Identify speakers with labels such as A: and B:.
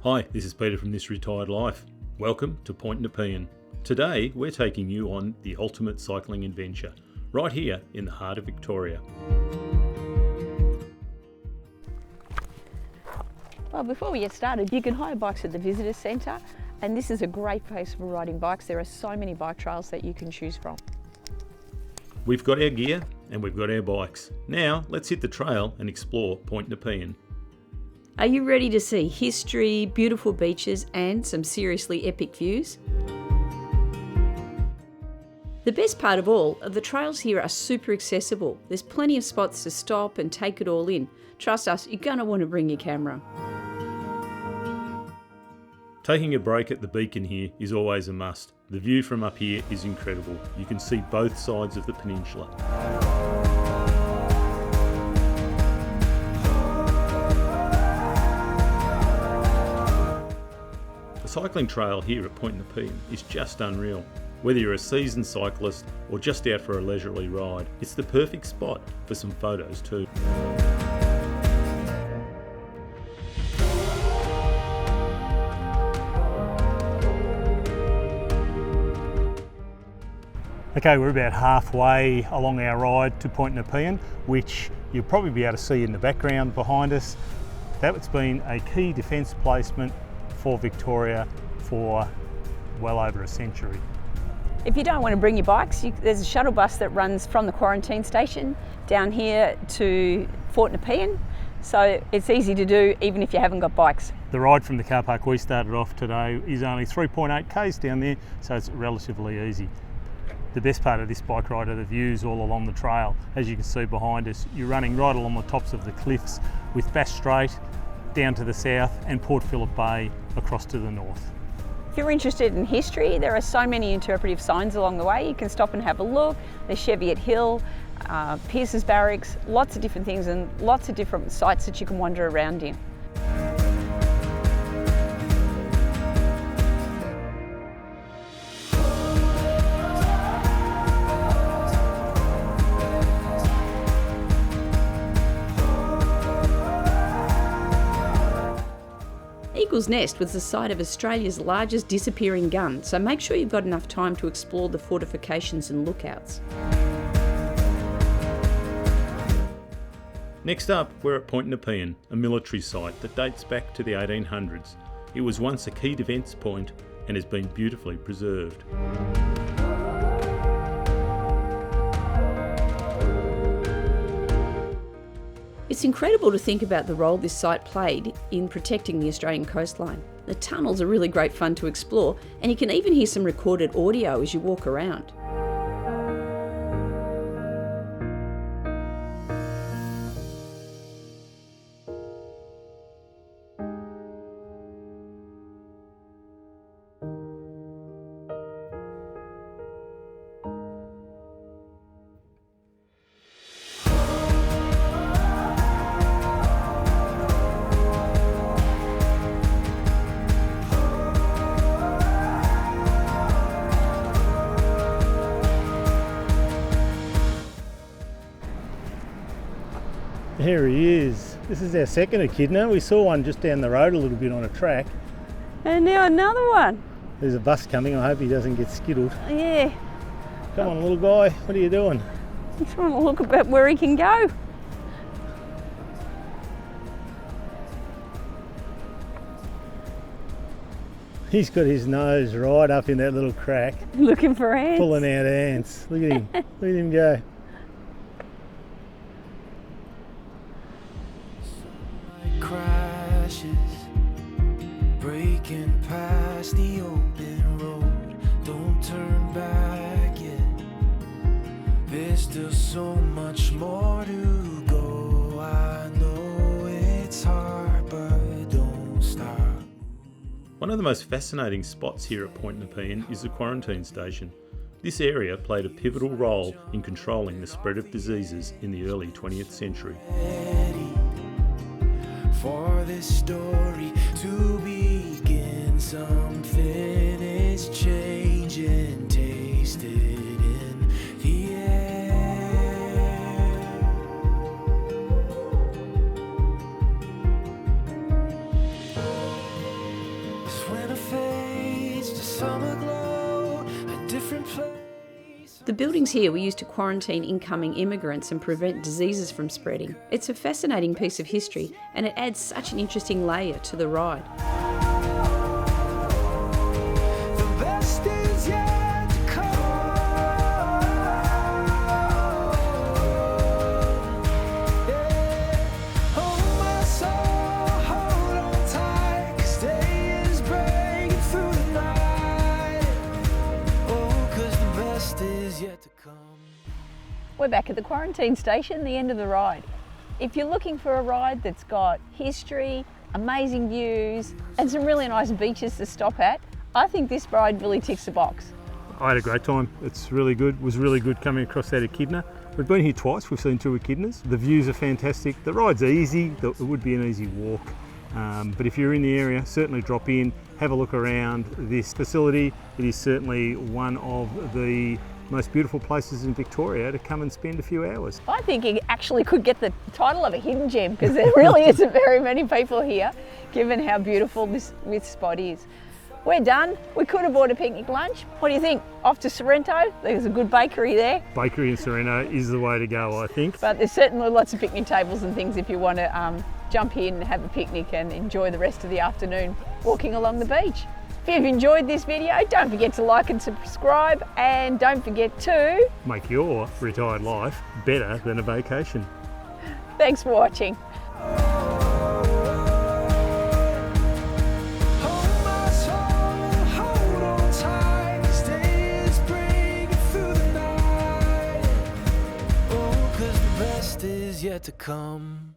A: Hi, this is Peter from This Retired Life. Welcome to Point Nepean. Today we're taking you on the ultimate cycling adventure, right here in the heart of Victoria.
B: Well, before we get started, you can hire bikes at the Visitor Centre, and this is a great place for riding bikes. There are so many bike trails that you can choose from.
A: We've got our gear and we've got our bikes. Now let's hit the trail and explore Point Nepean.
C: Are you ready to see history, beautiful beaches and some seriously epic views? The best part of all, the trails here are super accessible. There's plenty of spots to stop and take it all in. Trust us, you're going to want to bring your camera.
A: Taking a break at the beacon here is always a must. The view from up here is incredible. You can see both sides of the peninsula. The cycling trail here at Point Nepean is just unreal. Whether you're a seasoned cyclist or just out for a leisurely ride, it's the perfect spot for some photos too.
D: Okay, we're about halfway along our ride to Point Nepean, which you'll probably be able to see in the background behind us. That's been a key defence placement for Victoria for well over a century.
B: If you don't want to bring your bikes, there's a shuttle bus that runs from the quarantine station down here to Fort Nepean, so it's easy to do even if you haven't got bikes.
D: The ride from the car park we started off today is only 3.8 k's down there, so it's relatively easy. The best part of this bike ride are the views all along the trail. As you can see behind us, you're running right along the tops of the cliffs with Bass Strait down to the south and Port Phillip Bay across to the north.
B: If you're interested in history, there are so many interpretive signs along the way. You can stop and have a look. There's Cheviot Hill, Pearce's Barracks, lots of different things and lots of different sites that you can wander around in.
C: Eagle's Nest was the site of Australia's largest disappearing gun, so make sure you've got enough time to explore the fortifications and lookouts.
A: Next up, we're at Point Nepean, a military site that dates back to the 1800s. It was once a key defence point and has been beautifully preserved.
C: It's incredible to think about the role this site played in protecting the Australian coastline. The tunnels are really great fun to explore, and you can even hear some recorded audio as you walk around.
D: Here he is. This is our second echidna. We saw one just down the road a little bit on a track.
B: And now another one.
D: There's a bus coming. I hope he doesn't get skittled.
B: Yeah,
D: Come on, little guy. What are you doing?
B: I'm trying to look about where he can go.
D: He's got his nose right up in that little crack,
B: Looking for ants.
D: pulling out ants. Look at him. Look at him go.
E: Crashes, breaking past the open road. Don't turn back yet. There's still so much more to go. I know it's hard, but don't stop.
A: One of the most fascinating spots here at Point Nepean is the quarantine station. This area played a pivotal role in controlling the spread of diseases in the early 20th century.
E: For this story to begin, something is changing, tasted in the air.
C: The buildings here were used to quarantine incoming immigrants and prevent diseases from spreading. It's a fascinating piece of history, and it adds such an interesting layer to the ride.
E: The best is yet to come. Yeah. Hold my soul, hold on tight, 'cause day is breaking through the night. Oh, 'cause the best is yet to come.
B: We're back at the quarantine station, the end of the ride. If you're looking for a ride that's got history, amazing views, and some really nice beaches to stop at, I think this ride really ticks the box.
D: I had a great time. It's really good. It was really good coming across that echidna. We've been here twice. We've seen 2 echidnas. The views are fantastic. The ride's easy. It would be an easy walk. But if you're in the area, certainly drop in, have a look around this facility. It is certainly one of the most beautiful places in Victoria to come and spend a few hours.
B: I think it actually could get the title of a hidden gem because there really isn't very many people here, given how beautiful this spot is. We're done. We could have bought a picnic lunch. What do you think? Off to Sorrento? There's a good bakery there.
D: Bakery in Sorrento is the way to go, I think.
B: But there's certainly lots of picnic tables and things if you want to jump in and have a picnic and enjoy the rest of the afternoon walking along the beach. If you've enjoyed this video, don't forget to like and subscribe, and don't forget to
D: Make your retired life better than a vacation.
B: Thanks for watching.
E: Hold my soul, hold on tight, 'cause day is breaking through the night. Oh, 'cause the best is yet to come.